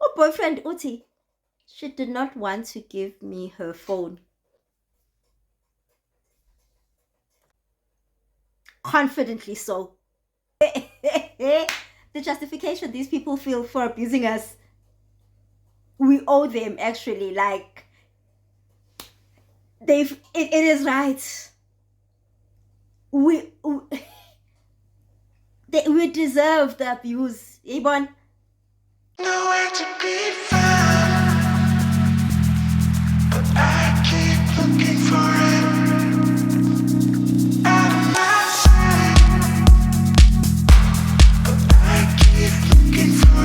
Oh, boyfriend Uti, she did not want to give me her phone. Confidently so. The justification these people feel for abusing us, we owe them actually. Like it is right. We we deserve the abuse. Ibon. Nowhere to be found, but I keep looking for it. Out of my sight, but I keep looking for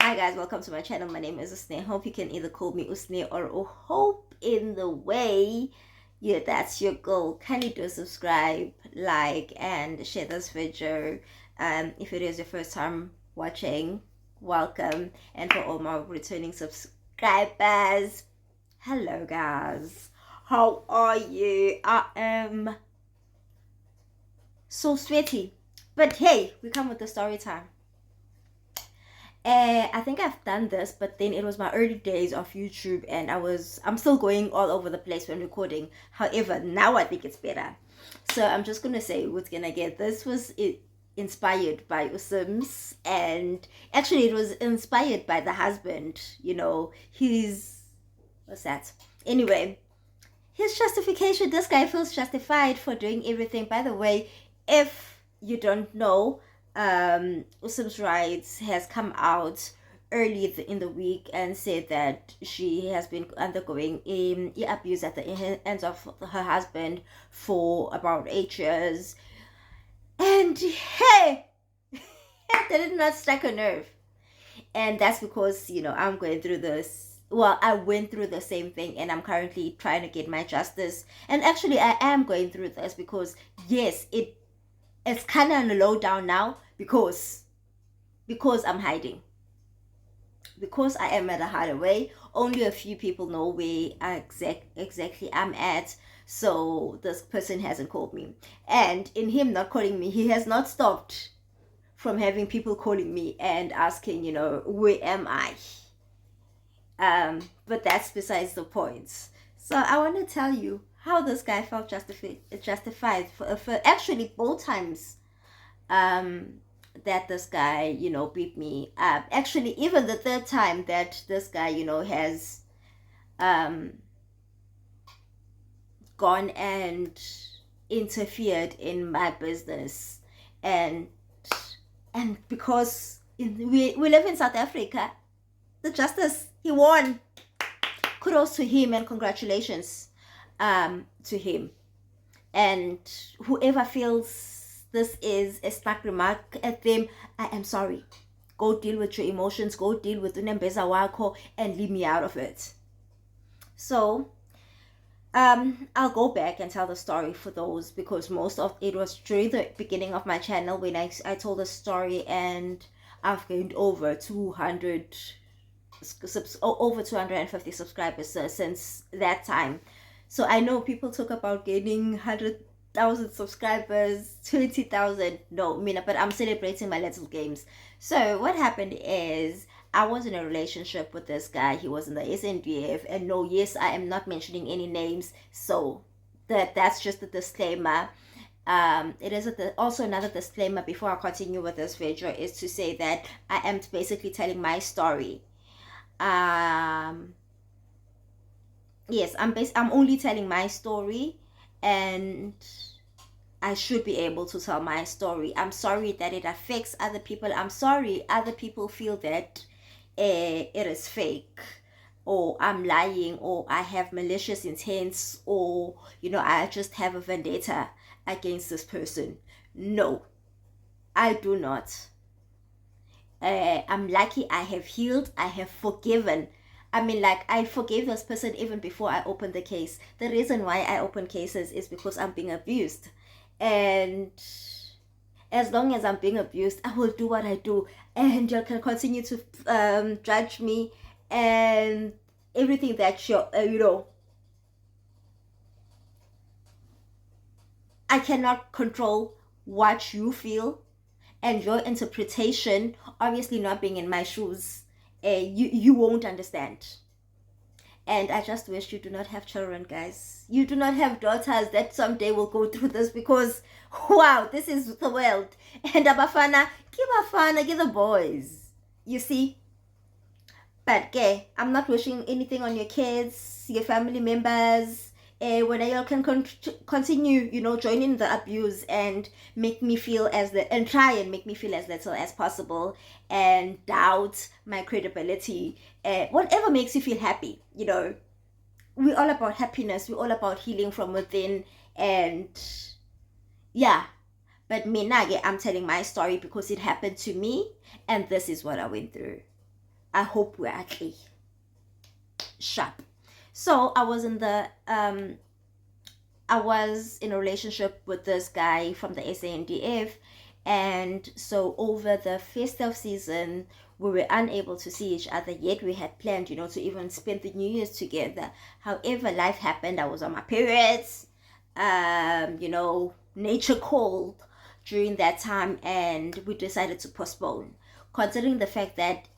Hi guys, welcome to my channel. My name is Usne. Hope you can either call me Usne or Hope in the way. Yeah, that's your goal. Kindly do subscribe, like, and share this video. If it is your first time watching, welcome. And for all my returning subscribers, hello guys. How are you? I am so sweaty. But hey, we come with the story time. I think I've done this, but then it was my early days of YouTube, and I'm still going all over the place when recording. However, now I think it's better. So I'm just gonna say what's gonna get. This was inspired by Usims, and actually it was inspired by the husband. You know, what's that? Anyway, his justification. This guy feels justified for doing everything. By the way, if you don't know, Usim's Rights has come out early in the week and said that she has been undergoing abuse at the hands of her husband for about 8 years. And hey, that did not strike a nerve. And that's because, I'm going through this. Well, I went through the same thing, and I'm currently trying to get my justice. And actually, I am going through this because, yes, it's kind of on the low down now because I'm hiding. Because I am at a hideaway, only a few people know where exactly I'm at. So this person hasn't called me. And in him not calling me, he has not stopped from having people calling me and asking, where am I? But that's besides the point. So I want to tell you how this guy felt justified for actually both times that this guy, beat me up. Actually, even the third time that this guy, has gone and interfered in my business. And because we live in South Africa, the justice, he won. Kudos to him and congratulations to him. And whoever feels this is a stark remark at them, I am sorry. Go deal with your emotions, go deal with unembeza wako, and leave me out of it. So I'll go back and tell the story for those, because most of it was during the beginning of my channel when I told the story, and I've gained over 250 subscribers since that time. So I know people talk about gaining 100,000 subscribers, 20,000. No, Mina, but I'm celebrating my little games. So what happened is, I was in a relationship with this guy. He was in the SNDF, and no, yes, I am not mentioning any names. So that's just a disclaimer. It is also another disclaimer before I continue with this video, is to say that I am basically telling my story. Yes, I'm only telling my story, and I should be able to tell my story. I'm sorry that it affects other people. I'm sorry other people feel that it is fake, or I'm lying, or I have malicious intents, or I just have a vendetta against this person. No, I do not. I'm lucky I have healed, I have forgiven. I mean, like, I forgave this person even before I opened the case. The reason why I open cases is because I'm being abused. And as long as I'm being abused, I will do what I do. And you can continue to judge me and everything that I cannot control what you feel and your interpretation, obviously not being in my shoes, you won't understand. And I just wish you do not have children, guys. You do not have daughters that someday will go through this, because wow, this is the world. And abafana, give the boys. You see? But okay, I'm not wishing anything on your kids, your family members. Whether you can continue, joining the abuse and make me feel and try and make me feel as little as possible, and doubt my credibility. Whatever makes you feel happy, we're all about happiness. We're all about healing from within, and yeah. But me, nage, I'm telling my story because it happened to me, and this is what I went through. I hope we're actually sharp. So I was in a relationship with this guy from the SANDF, and so over the festive season we were unable to see each other, yet we had planned, to even spend the New Year's together. However, life happened. I was on my periods. Nature called during that time, and we decided to postpone, considering the fact that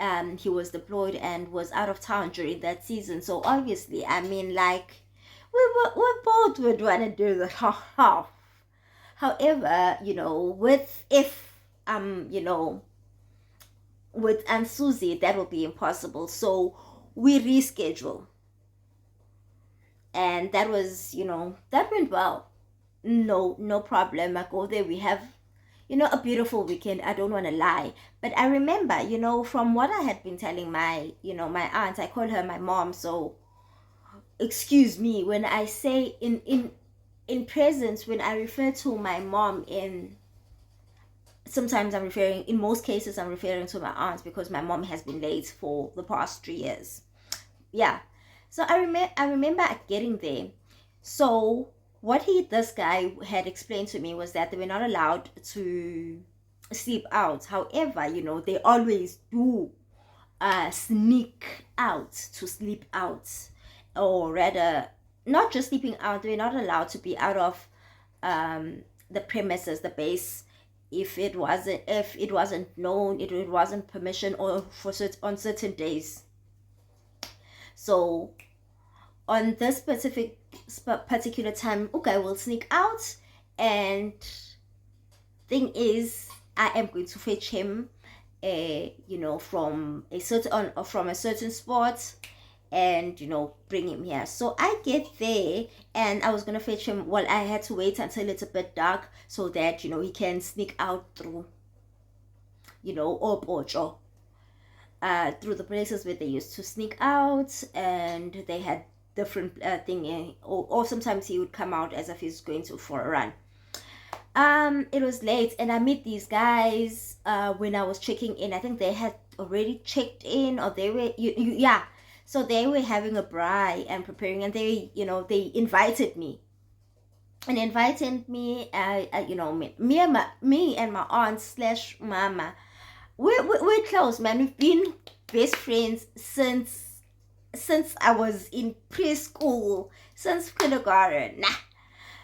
he was deployed and was out of town during that season. So obviously, I mean, like, we both would want to do the half. However, with Aunt Susie, that will be impossible. So we reschedule, and that was, that went well. No problem. I go there. We have, a beautiful weekend. I don't want to lie. But I remember, from what I had been telling my aunt, I call her my mom. So excuse me when I say in presence, when I refer to my mom, in most cases I'm referring to my aunt, because my mom has been late for the past 3 years. Yeah. So I remember getting there. So what this guy had explained to me was that they were not allowed to sleep out. However, they always do sneak out to sleep out, or rather, not just sleeping out. They're not allowed to be out of the premises, the base, if it wasn't known, it wasn't permission, or on certain days. So on this particular time, okay, we'll sneak out, and thing is, I am going to fetch him from a certain spot, and bring him here. So I get there, and I was gonna fetch him. Well, I had to wait until it's a bit dark so that he can sneak out through Opocho, through the places where they used to sneak out, and they had different thing, or sometimes he would come out as if he's going for a run. It was late, and I meet these guys when I was checking in. I think they had already checked in, or they were yeah. So they were having a braai and preparing, and they invited me. And invited me, me and my aunt slash mama, we're close, man. We've been best friends since I was in preschool, since kindergarten. Nah.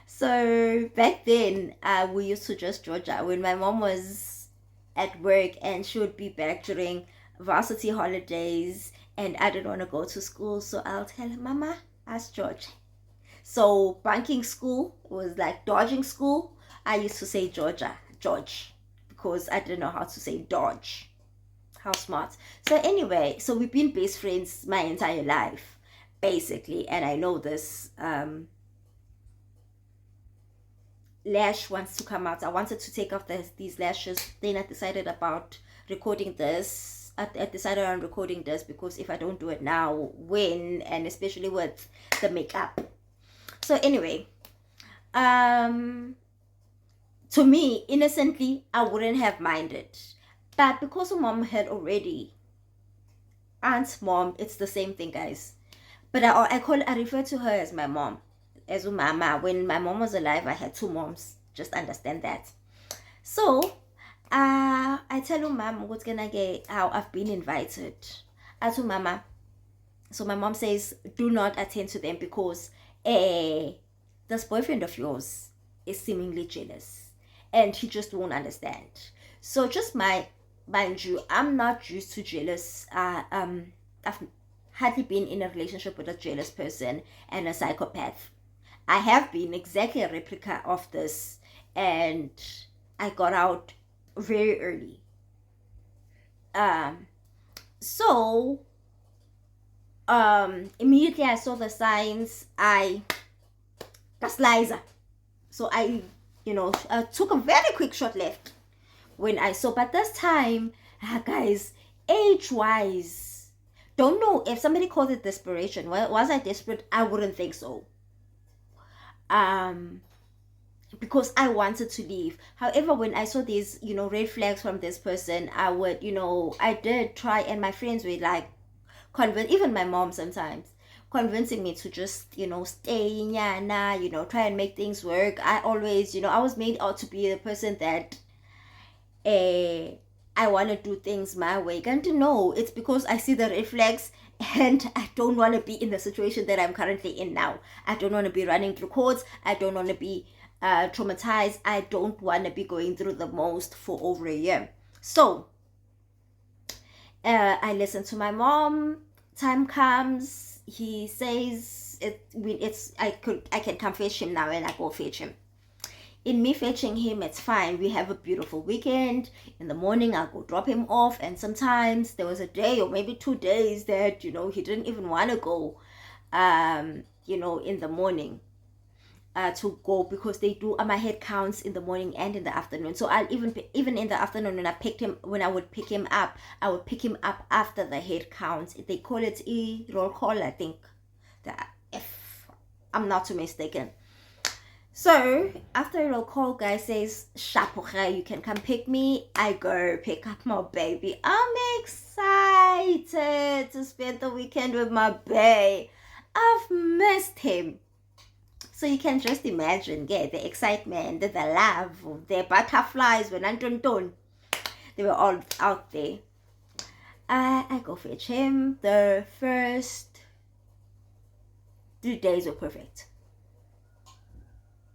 So back then, we used to just Georgia when my mom was at work, and she would be back during varsity holidays, and I didn't want to go to school, so I'll tell her, Mama, ask George. So banking school was like dodging school. I used to say George, because I didn't know how to say dodge. How smart. So anyway, so we've been best friends my entire life, basically, and I know this. Lash wants to come out. I wanted to take off these lashes. Then I decided about recording this. I decided on recording this, because if I don't do it now, when, and especially with the makeup. So anyway, to me, innocently, I wouldn't have minded. But because mom had already, aunt, mom, it's the same thing, guys. But I refer to her as my mom, as mama. When my mom was alive, I had 2 moms. Just understand that. So I tell mom what's gonna get, how I've been invited. I told mama. So my mom says, do not attend to them, because this boyfriend of yours is seemingly jealous, and he just won't understand. So just mind you, I'm not used to jealous. I've hardly been in a relationship with a jealous person and a psychopath. I have been exactly a replica of this, and I got out very early. Um, so immediately I saw the signs, I gaslizer. So I, took a very quick short left when I saw. But this time, guys, age-wise, don't know if somebody called it desperation. Well, was I desperate? I wouldn't think so. Because I wanted to leave. However, when I saw these, red flags from this person, I would, I did try, and my friends were like, even my mom sometimes, convincing me to just, stay in Yana, try and make things work. I always, I was made out to be the person that I want to do things my way. And to know it's because I see the red flags and I don't want to be in the situation that I'm currently in now. I don't want to be running through courts. I don't want to be traumatized. I don't want to be going through the most for over a year. So I listen to my mom. Time comes, he says I can come fetch him now, and I go fetch him. In me fetching him, it's fine. We have a beautiful weekend. In the morning, I'll go drop him off. And sometimes there was a day or maybe 2 days that, he didn't even want to go, in the morning to go, because they do my head counts in the morning and in the afternoon. So I'll even in the afternoon when I would pick him up, I would pick him up after the head counts. They call it roll call, I think, if I'm not too mistaken. So after a roll call, guy says, "Shapoche, you can come pick me." I go pick up my baby. I'm excited to spend the weekend with my babe. I've missed him. So you can just imagine, the excitement, the love, the butterflies when I'm done. They were all out there. I go fetch him. The first 3 days were perfect.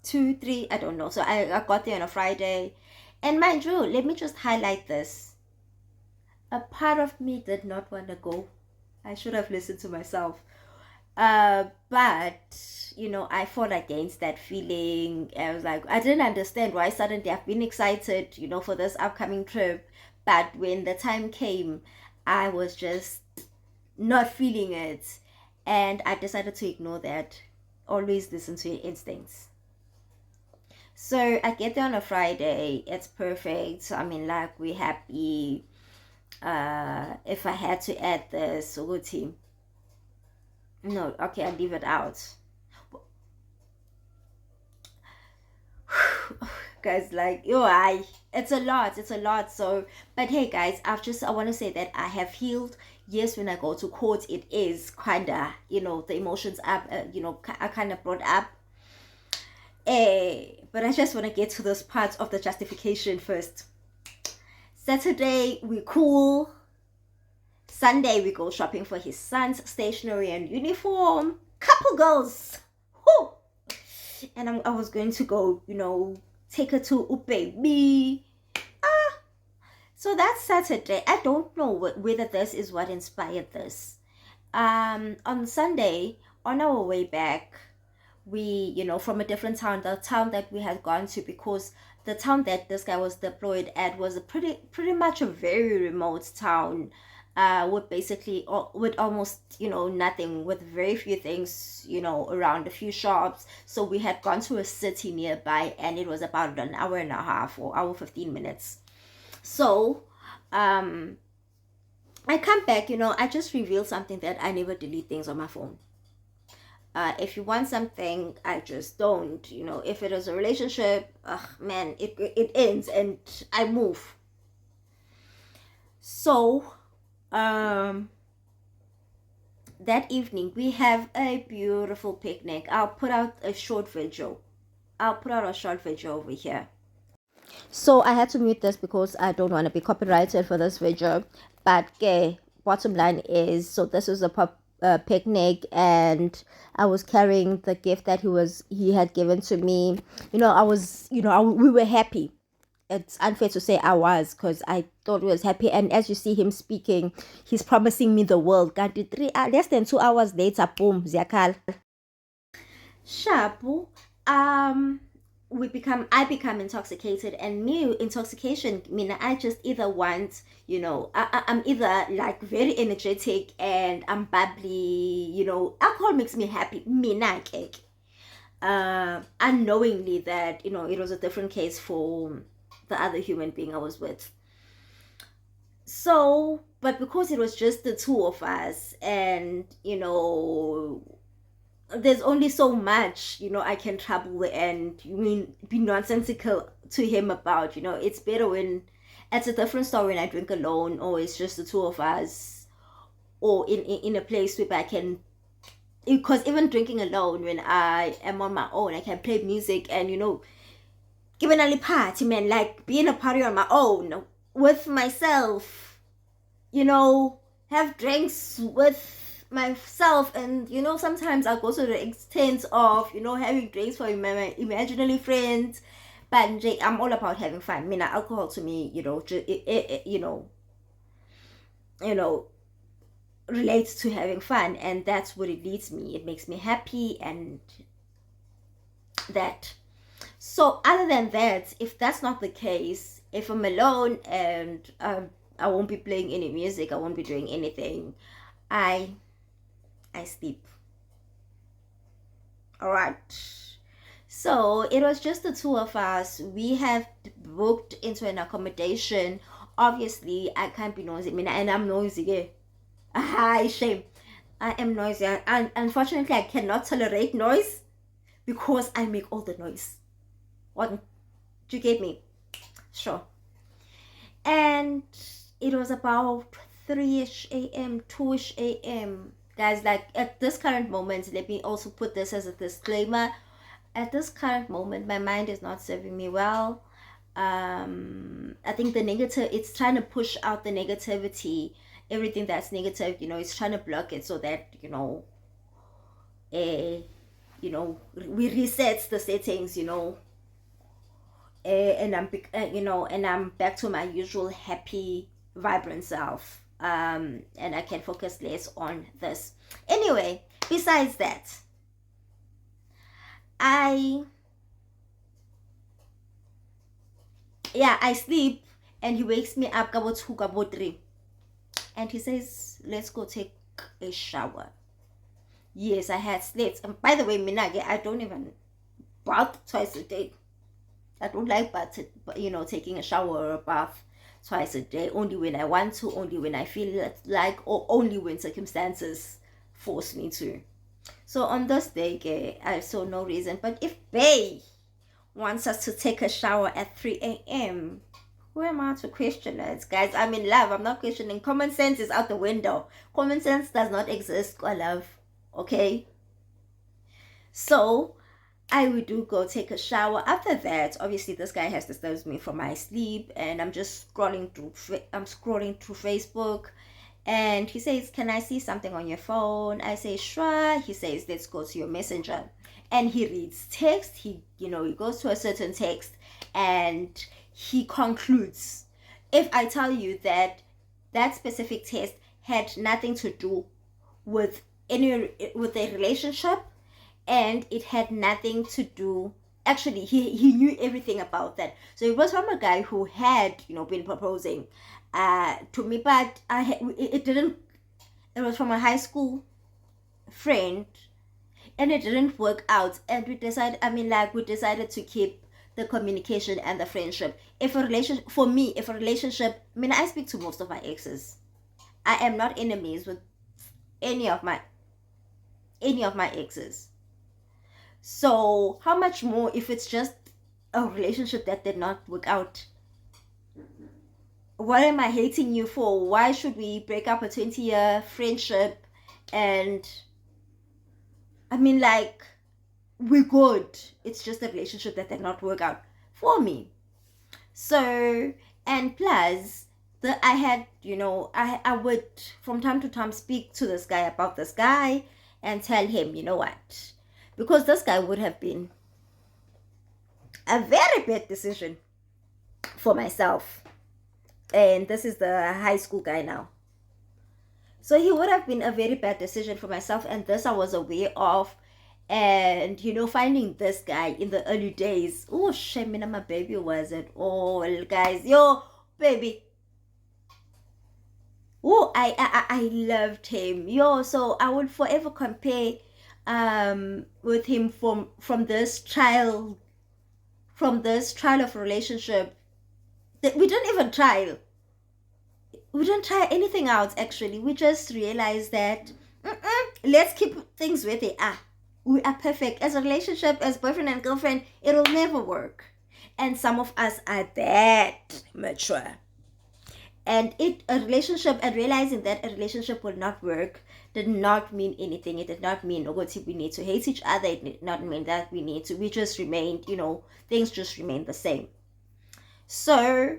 2, 3, I don't know. So I got there on a Friday. And mind you, let me just highlight this. A part of me did not want to go. I should have listened to myself. But, I fought against that feeling. I was like, I didn't understand why suddenly I've been excited, for this upcoming trip. But when the time came, I was just not feeling it. And I decided to ignore that. Always listen to your instincts. So I get there on a Friday. It's perfect. So we're happy. If I had to add this, team. No, okay, I'll leave it out. Guys, it's a lot. So, but hey guys, I want to say that I have healed. Yes, when I go to court, it is kind of, the emotions up, are kind of brought up. But I just want to get to those parts of the justification first. Saturday, we cool. Sunday, we go shopping for his son's stationery and uniform. Couple girls. Whoo! And I was going to go, take her to baby. So that's Saturday. I don't know whether this is what inspired this. On Sunday, on our way back, we, from a different town, the town that we had gone to, because the town that this guy was deployed at was a pretty much a very remote town, with almost, nothing, with very few things, around, a few shops. So we had gone to a city nearby, and it was about an hour and a half or hour 15 minutes. So I come back, I just revealed something, that I never delete things on my phone. If you want something, I just don't. If it is a relationship, man, it ends and I move. So that evening we have a beautiful picnic. I'll put out a short video over here. So I had to mute this because I don't want to be copyrighted for this video. But bottom line is, so this was a picnic, and I was carrying the gift that he had given to me. We were happy. it's unfair to say I was, because I thought he was happy. And as you see him speaking, he's promising me the world. Got it less than 2 hours later, boom, Ziakal. Shabu, I become intoxicated, and me intoxication mean I just either want, I'm either like very energetic and I'm bubbly, alcohol makes me happy. Mina cake. Unknowingly that, it was a different case for the other human being I was with. So, but because it was just the two of us, and there's only so much, I can trouble and be nonsensical to him about. It's better when it's a different story when I drink alone, or it's just the two of us, or in a place where I can, because even drinking alone, when I am on my own, I can play music and give an early party, man, like being a party on my own with myself, have drinks with myself. And sometimes I'll go to the extent of having drinks for my imaginary friends. But I'm all about having fun. I mean, alcohol to me, relates to having fun, and that's what it leads me. It makes me happy, and that. So other than that, if that's not the case, if I'm alone and I won't be playing any music, I won't be doing anything, I sleep. All right. So it was just the two of us. We have booked into an accommodation. Obviously, I can't be noisy. I mean, and I'm noisy. Yeah. Shame. I am noisy. And unfortunately, I cannot tolerate noise because I make all the noise. What? Do you get me? Sure. And it was about 3ish a.m., 2ish a.m. Guys, like at this current moment, let me also put this as a disclaimer. At this current moment, my mind is not serving me well. I think it's trying to push out the negativity, everything that's negative, it's trying to block it so that, we reset the settings, and I'm back to my usual happy, vibrant self. And I can focus less on this. Anyway, besides that, I sleep, and he wakes me up about 2, about 3, and he says, let's go take a shower. Yes, I had slept. And by the way, Minage, I don't even bath twice a day. I don't like taking a shower or a bath twice a day. Only when I want to, only when I feel like, or only when circumstances force me to. So on this day, I saw no reason. But if Bay wants us to take a shower at 3 a.m., who am I to question it? Guys, I'm in love. I'm not questioning. Common sense is out the window. Common sense does not exist, I love. Okay? So I would go take a shower. After that, obviously this guy has disturbed me from my sleep, and I'm just scrolling through Facebook, and he says, can I see something on your phone? I say, sure. He says, let's go to your messenger. And he reads text. He goes to a certain text, and he concludes. If I tell you that specific text had nothing to do with a relationship, and it had nothing to do, actually he knew everything about that. So it was from a guy who had been proposing to me, but it was from a high school friend, and it didn't work out, and we decided to keep the communication and the friendship. If a relationship, I speak to most of my exes. I am not enemies with any of my exes. So how much more if it's just a relationship that did not work out? What am I hating you for? Why should we break up a 20-year friendship? And we're good. It's just a relationship that did not work out for me. So, and plus, I had, I would from time to time speak to this guy about this guy and tell him, what? Because this guy would have been a very bad decision. for myself. And this is the high school guy now. So he would have been a very bad decision for myself, and this I was aware of. And finding this guy in the early days, oh shame, my baby wasn't all, guys. Yo, baby. Oh, I loved him. Yo, so I would forever compare with him from this trial of a relationship that we didn't even try. We didn't try anything out, actually. We just realized that let's keep things with it. We are perfect. As a relationship, as boyfriend and girlfriend, it'll never work. And some of us are that mature. And a relationship, and realizing that a relationship will not work did not mean anything. It did not mean, oh, we need to hate each other. It did not mean that we just remained, things just remained the same. So,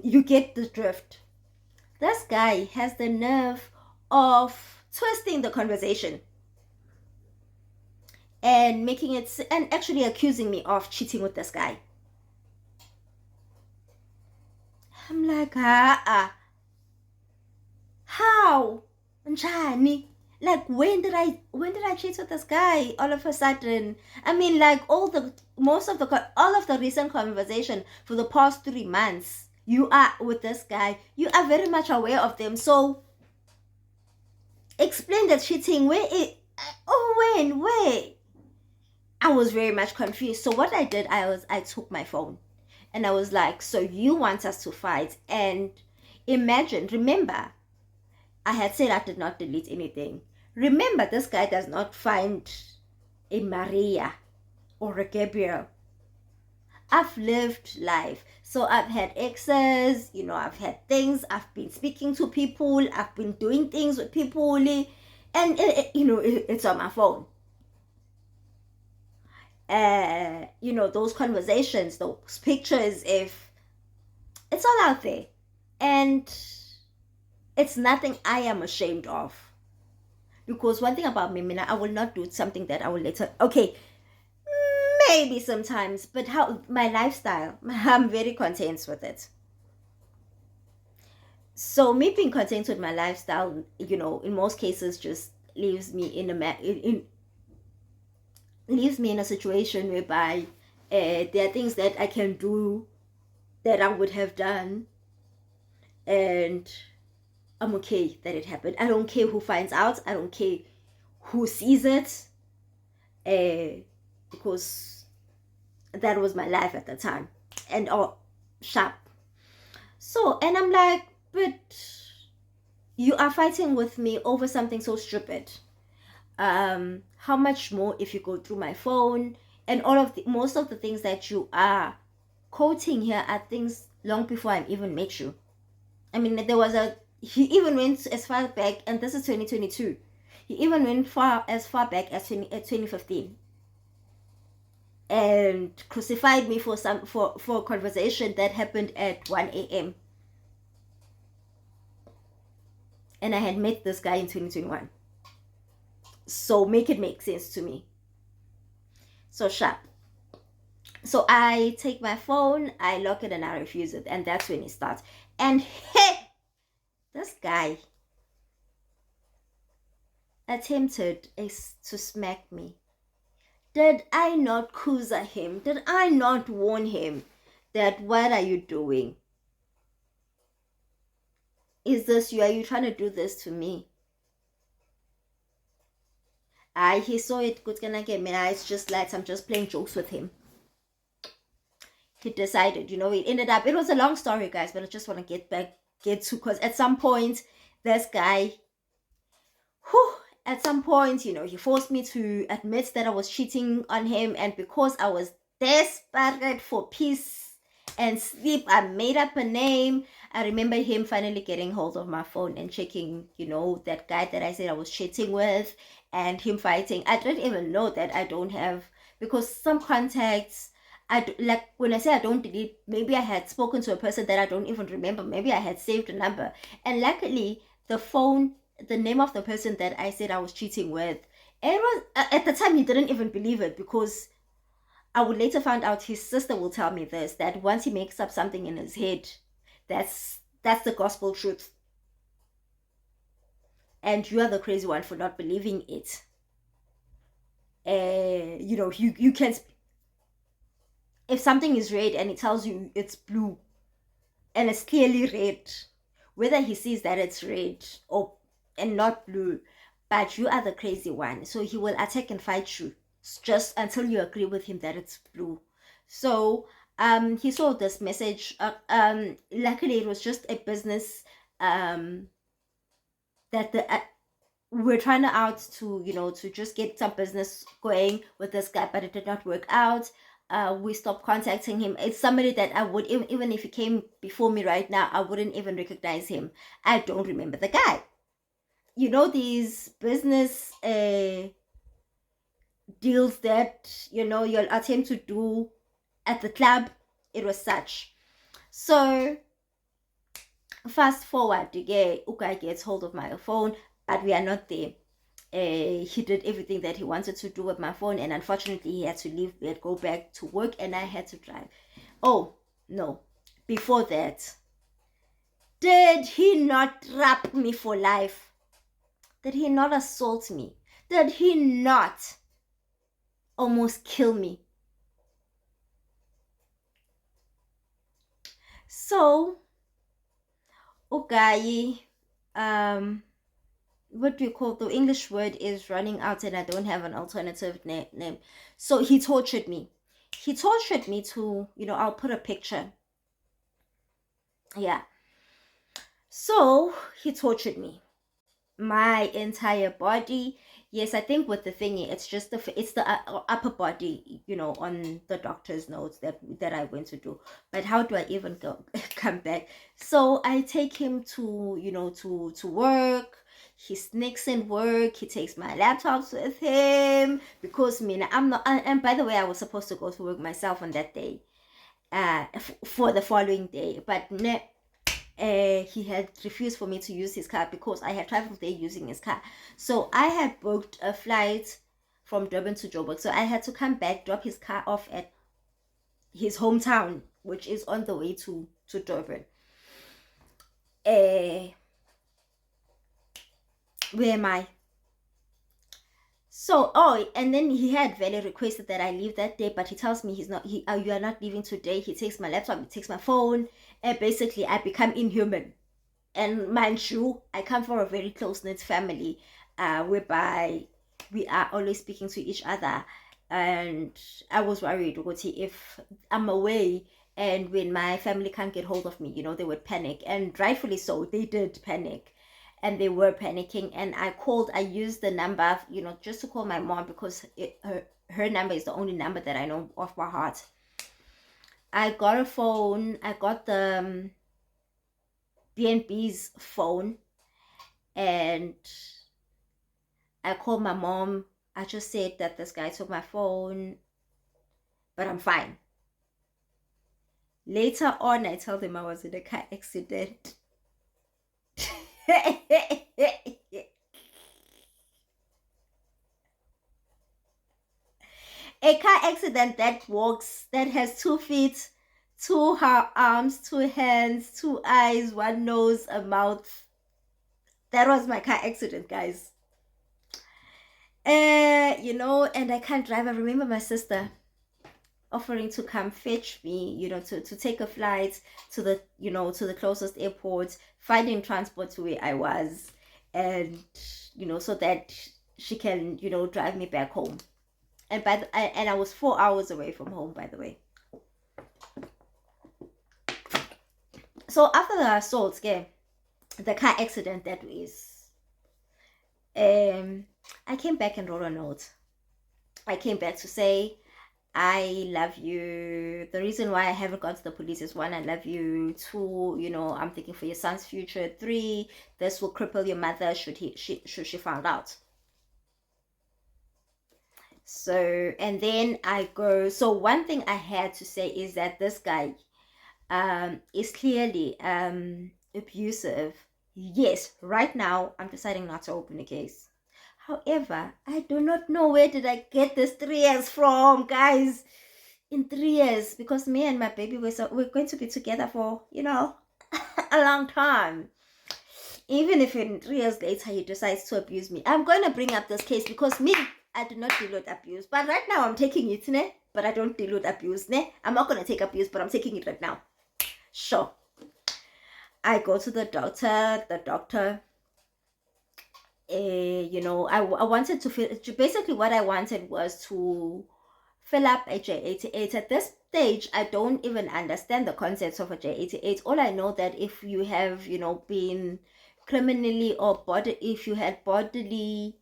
you get the drift. This guy has the nerve of twisting the conversation and making it, and actually accusing me of cheating with this guy. I'm like, how? Njani? Like, when did I cheat with this guy all of a sudden? I mean, like, all of the recent conversation for the past 3 months, you are with this guy. You are very much aware of them. So explain the cheating. Where? I was very much confused. So what I did, I took my phone and I was like, so you want us to fight? And remember, I had said I did not delete anything. Remember, this guy does not find a Maria or a Gabriel. I've lived life. So I've had exes, I've had things, I've been speaking to people, I've been doing things with people, and it's on my phone. Those conversations, those pictures, if it's all out there, and it's nothing I am ashamed of. Because one thing about me, Mina, I will not do something that I will later, okay, maybe sometimes, but how my lifestyle, I'm very content with it. So me being content with my lifestyle, in most cases, just leaves me in a situation whereby there are things that I can do that I would have done, and I'm okay that it happened. I don't care who finds out. I don't care who sees it, because that was my life at the time, and sharp. So, and I'm like, but you are fighting with me over something so stupid. How much more if you go through my phone, and most of the things that you are quoting here are things long before I even met you. I mean, he even went as far back, and this is 2022. He even went as far back as 2015, and crucified me for a conversation that happened at 1 a.m. And I had met this guy in 2021. So make it make sense to me. So sharp. So I take my phone, I lock it, and I refuse it. And that's when it starts. And hey, this guy attempted to smack me. Did I not kuza him? Did I not warn him that what are you doing? Are you trying to do this to me? He saw it, it's just like I'm just playing jokes with him. He decided, it ended up, it was a long story, guys, but I just want to get to, because at some point, this guy, he forced me to admit that I was cheating on him, and because I was desperate for peace and sleep, I made up a name. I remember him finally getting hold of my phone and checking, that guy that I said I was cheating with, and him fighting. I didn't even know that I don't have, because some contacts, like when I say I don't delete, maybe I had spoken to a person that I don't even remember. Maybe I had saved a number, and luckily the name of the person that I said I was cheating with, it was at the time he didn't even believe it, because I would later find out, his sister will tell me this, that once he makes up something in his head, that's the gospel truth, and you are the crazy one for not believing it. You can, if something is red and it tells you it's blue and it's clearly red, whether he sees that it's red or and not blue, but you are the crazy one, so he will attack and fight you just until you agree with him that it's blue. So he saw this message. Luckily it was just a business, that the we're trying out to, to just get some business going with this guy, but it did not work out. We stopped contacting him. It's somebody that I would, even if he came before me right now, I wouldn't even recognize him. I don't remember the guy. These business deals that you'll attempt to do at the club, it was such. So fast forward, Ukai gets hold of my phone, but we are not there. He did everything that he wanted to do with my phone, and unfortunately he had to leave bed, go back to work, and I had to drive. Oh no, before that, did he not trap me for life? Did he not assault me? Did he not almost kill me? So okay, what do you call, the English word is running out and I don't have an alternative name. So he tortured me. He tortured me to, I'll put a picture. Yeah. So he tortured me. My entire body. Yes, I think with the thingy, it's just the upper body, on the doctor's notes that I went to do. But how do I even come back? So I take him to, to work. He sneaks in work. He takes my laptops with him because I'm not. And by the way, I was supposed to go to work myself on that day, for the following day, but he had refused for me to use his car because I had traveled there using his car. So I had booked a flight from Durban to Joburg. So I had to come back, drop his car off at his hometown, which is on the way to Durban. Where am I? So, and then he had very requested that I leave that day, but he tells me you are not leaving today. He takes my laptop, he takes my phone, and basically I become inhuman. And mind you, I come from a very close-knit family, whereby we are always speaking to each other. And I was worried, if I'm away and when my family can't get hold of me, they would panic. And rightfully so, they did panic. And they were panicking. And I used the number, just to call my mom because her number is the only number that I know off by heart. I got a phone. I got the BNB's phone, and I called my mom. I just said that this guy took my phone, but I'm fine. Later on, I told him I was in a car accident. A car accident that has 2 feet, 2 arms, 2 hands, 2 eyes, 1 nose, a mouth. That was my car accident, guys. And I can't drive. I remember my sister offering to come fetch me, to take a flight to the closest airport, finding transport to where I was, and so that she can drive me back home. And I was 4 hours away from home, by the way. So after the assault, the car accident, that is, I came back and wrote a note. I came back to say, I love you. The reason why I haven't gone to the police is 1, I love you. 2, I'm thinking for your son's future. 3, this will cripple your mother should she find out. So, and then I go. So one thing I had to say is that this guy is clearly abusive. Yes, right now I'm deciding not to open a case. However, I do not know where did I get this 3 years from, guys. in 3 years, because me and my baby we're going to be together for, a long time. Even if in 3 years later he decides to abuse me, I'm going to bring up this case because me, I do not deal with abuse. But right now I'm taking it, ne? But I don't deal with abuse, ne? I'm not going to take abuse, but I'm taking it right now. Sure. I go to the doctor. The doctor, I wanted to fill. Basically, what I wanted was to fill up a J88. At this stage, I don't even understand the concepts of a J88. All I know that if you have, been criminally or if you had bodily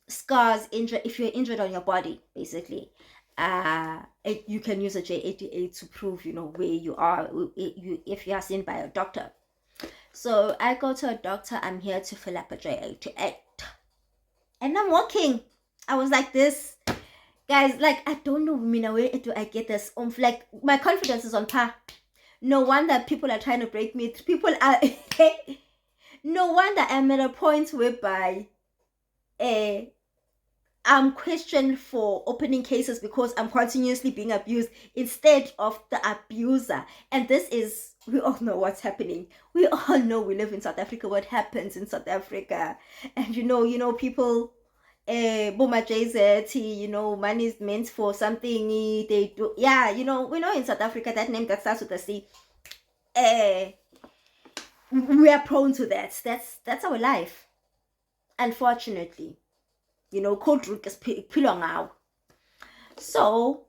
scars, if you're injured on your body, basically, you can use a J88 to prove, where you are, if you are seen by a doctor. So I go to a doctor. I'm here to fill up a J88, and I'm walking. I was like this, guys. Like, I don't know, where do I get this? Like, my confidence is on par. No wonder people are trying to break me. People are. No wonder I'm at a point whereby, I'm questioned for opening cases because I'm continuously being abused instead of the abuser. And this is, we all know what's happening. We all know we live in South Africa, what happens in South Africa. And people, Boma JZ, money is meant for something they do. Yeah, we know in South Africa that name that starts with a C. We are prone to that. That's our life. Unfortunately. Cold drink is pilong now. So,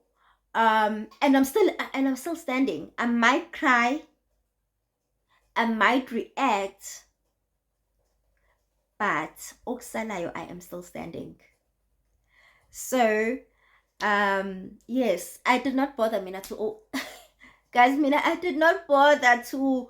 and I'm still standing. I might cry, I might react, but oksalayo, I am still standing. So, yes, I did not bother Mina to guys, I did not bother to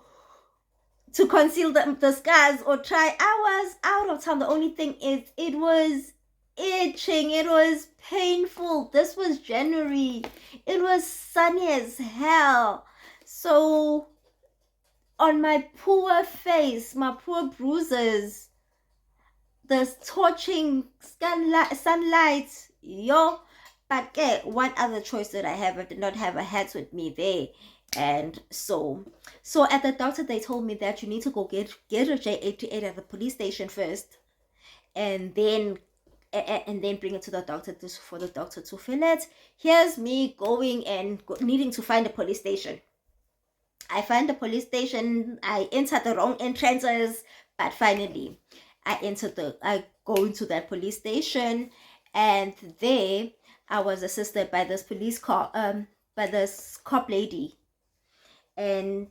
conceal the scars or try. I was out of town. The only thing is, it was itching, it was painful. This was January, it was sunny as hell. So on my poor face, my poor bruises, the torching sunlight, but one other choice that I have, I did not have a hat with me there. And so at the doctor, they told me that you need to go get a J88 at the police station first, and then bring it to the doctor for the doctor to fill it. Here's me going and needing to find a police station. I find the police station. I entered the wrong entrances, but finally I go into that police station, and there I was assisted by this by this cop lady. And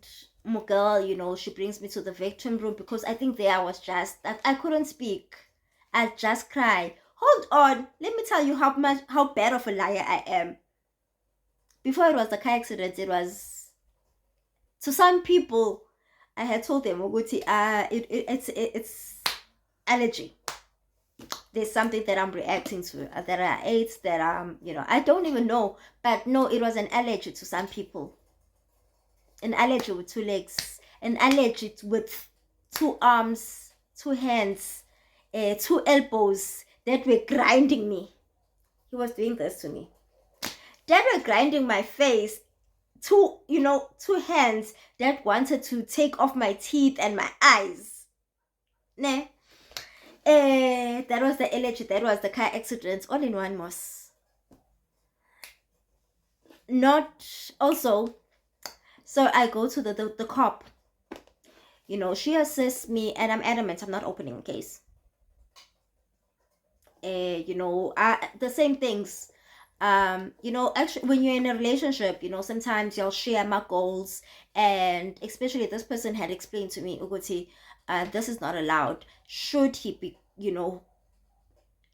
Mugel, she brings me to the victim room, because I think there I was I couldn't speak. I just cried. Hold on, let me tell you how bad of a liar I am. Before it was the car accident, it was, to some people, I had told them, it's allergy. There's something that I'm reacting to, that I ate, that I don't even know. But no, it was an allergy to some people. An allergy with 2 legs, an allergy with 2 arms, 2 hands, 2 elbows that were grinding me. He was doing this to me. That were grinding my face. 2 hands that wanted to take off my teeth and my eyes. That was the allergy. That was the car accident. All in one, Moss. Not also. So I go to the cop. She assists me, and I'm adamant I'm not opening a case. The same things. Actually, when you're in a relationship, sometimes you'll share my goals, and especially this person had explained to me, Uguti, this is not allowed. Should he be,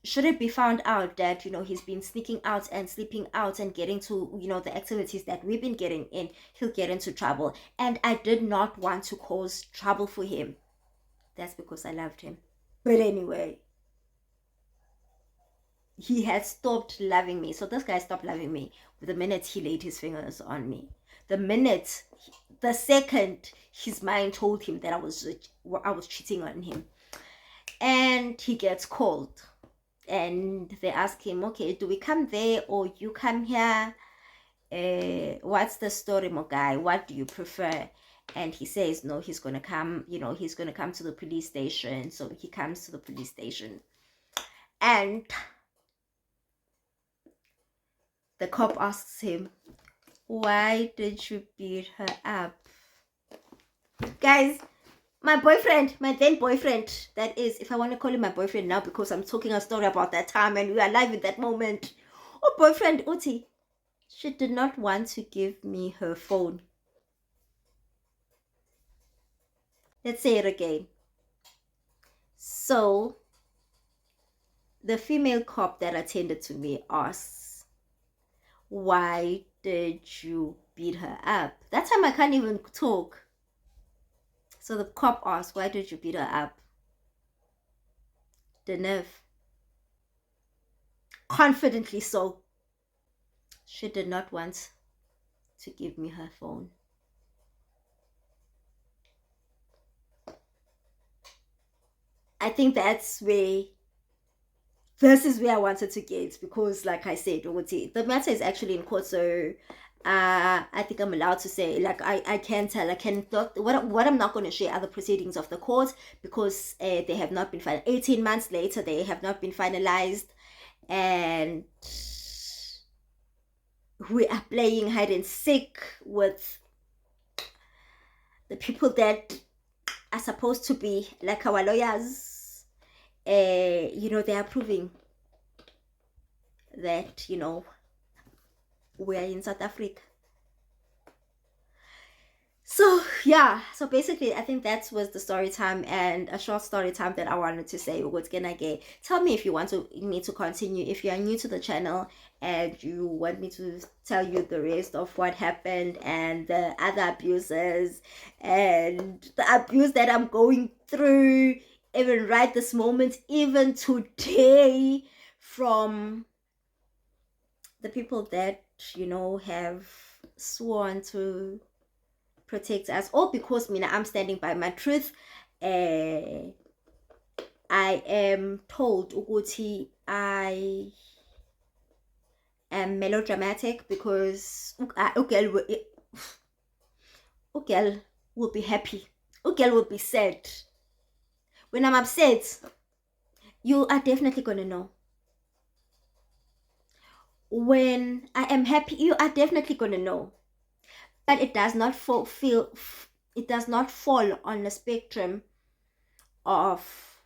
should it be found out that, he's been sneaking out and sleeping out and getting to, the activities that we've been getting in, he'll get into trouble. And I did not want to cause trouble for him. That's because I loved him. But anyway, he had stopped loving me. So this guy stopped loving me the minute he laid his fingers on me. The second his mind told him that I was cheating on him. And he gets called. and they ask him, okay, do we come there or you come here? What's the story, my guy? What do you prefer? And he says, no, he's gonna come, he's gonna come to the police station. So he comes to the police station, and the cop asks him, why did you beat her up? Guys, my boyfriend, my then boyfriend, that is, if I want to call him my boyfriend now because I'm talking a story about that time and we are alive in that moment. Oh, boyfriend, Uti, she did not want to give me her phone. Let's say it again. So, the female cop that attended to me asks, why did you beat her up? That time I can't even talk. So the cop asks, why did you beat her up? The nerve. Confidently so. She did not want to give me her phone. I think this is where I wanted to get, because like I said, the matter is actually in court, so I think I'm allowed to say, like, I can tell, I can talk. What I'm not going to share are the proceedings of the court, because they have not been finalized. 18 months later, they have not been finalized, and we are playing hide and seek with the people that are supposed to be like our lawyers. They are proving that, we are in South Africa. So yeah, so basically I think that was the story time, and a short story time that I wanted to say. What's gonna get? Tell me if you want me to continue. If you are new to the channel and you want me to tell you the rest of what happened and the other abuses and the abuse that I'm going through, even right this moment, even today, from the people that have sworn to protect us, all because I'm standing by my truth. I am told ukuthi I am melodramatic because Ugel will be happy, Ugel will be sad. When I'm upset, you are definitely gonna know. When I am happy, you are definitely gonna know. But it does not fall on the spectrum of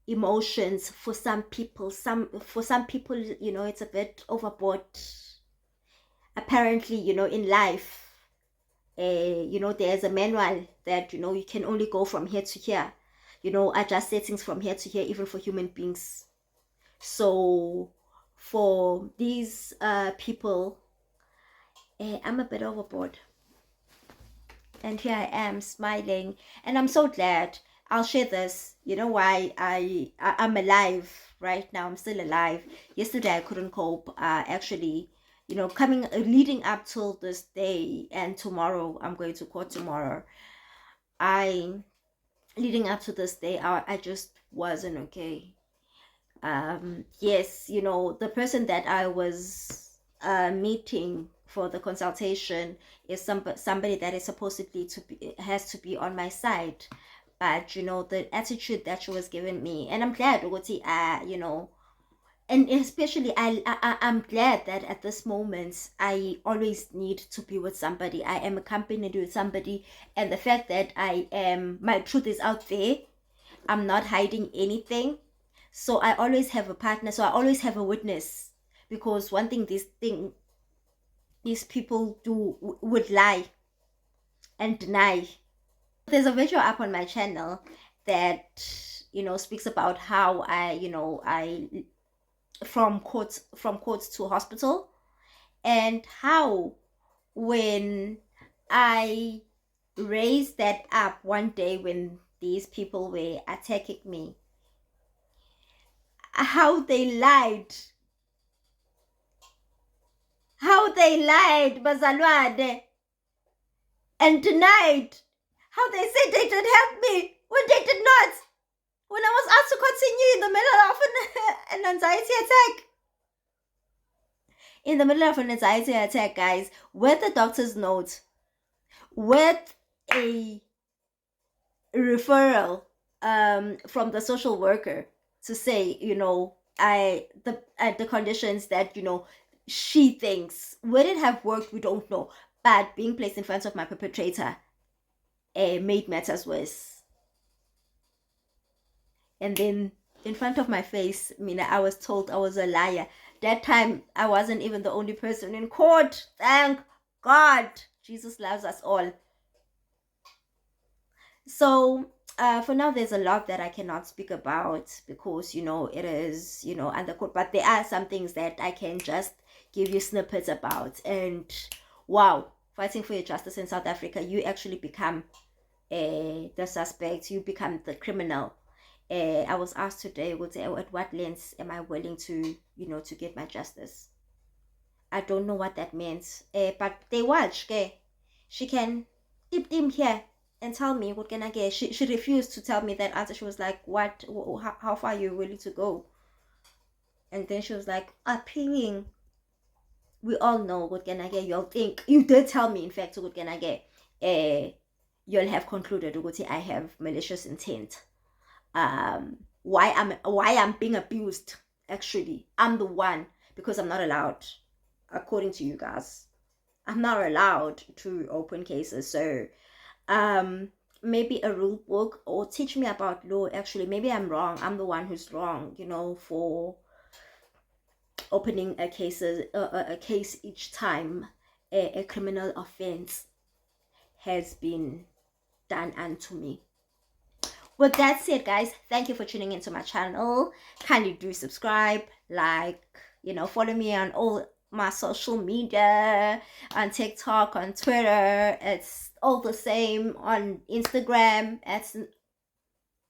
emotions for some people. For some people, it's a bit overboard. Apparently, in life, there's a manual that you can only go from here to here. Adjust settings from here to here, even for human beings. So for these people, I'm a bit overboard. And here I am smiling, and I'm so glad. I'll share this. You know why I'm alive right now. I'm still alive. Yesterday I couldn't cope. Actually, leading up till this day, and tomorrow I'm going to court tomorrow. Leading up to this day, I just wasn't okay. Yes, the person that I was meeting for the consultation is somebody that is supposedly has to be on my side, but the attitude that she was giving me, and I'm glad and especially I'm glad that at this moment I always need to be with somebody. I am accompanied with somebody, and the fact that my truth is out there, I'm not hiding anything. So I always have a partner. So I always have a witness, because one thing these people do would lie and deny. There's a video up on my channel that speaks about how I from court to hospital, and how when I raised that up one day when these people were attacking me, how they lied, bazalwane, and denied, how they said they did help me when they did not. when I was asked to continue in the middle of an anxiety attack. In the middle of an anxiety attack, guys, with the doctor's note, with a referral from the social worker to say, the conditions that she thinks, would it have worked, we don't know, but being placed in front of my perpetrator made matters worse. And then in front of my face, I was told I was a liar. That time I wasn't even the only person in court. Thank God. Jesus loves us all. So for now, there's a lot that I cannot speak about because it is under court. But there are some things that I can just give you snippets about. And wow, fighting for your justice in South Africa, you actually become the suspect. You become the criminal. I was asked today, at what lengths am I willing to to get my justice? I don't know what that means. But they watch. Okay, she can tip him here and tell me what can I get. She refused to tell me that answer. She was like, "What? How far are you willing to go?" And then she was like, "Appealing." We all know what can I get. You'll think you did tell me. In fact, what can I get? You'll have concluded I have malicious intent. Why I'm being abused. Actually, I'm the one, because I'm not allowed, according to you guys, I'm not allowed to open cases. So maybe a rule book, or teach me about law. Actually, maybe I'm wrong. I'm the one who's wrong, for opening a case each time a criminal offense has been done unto me. With that said, guys, thank you for tuning into my channel. Kindly do subscribe, like, follow me on all my social media, on TikTok, on Twitter. It's all the same. On Instagram, it's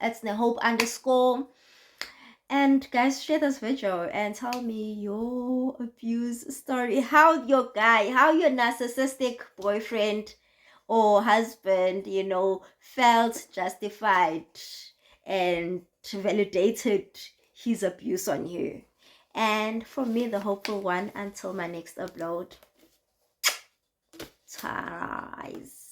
Hope_. And guys, share this video and tell me your abuse story. How your narcissistic boyfriend or husband, felt justified and validated his abuse on you. And for me, the hopeful one, until my next upload. Guys.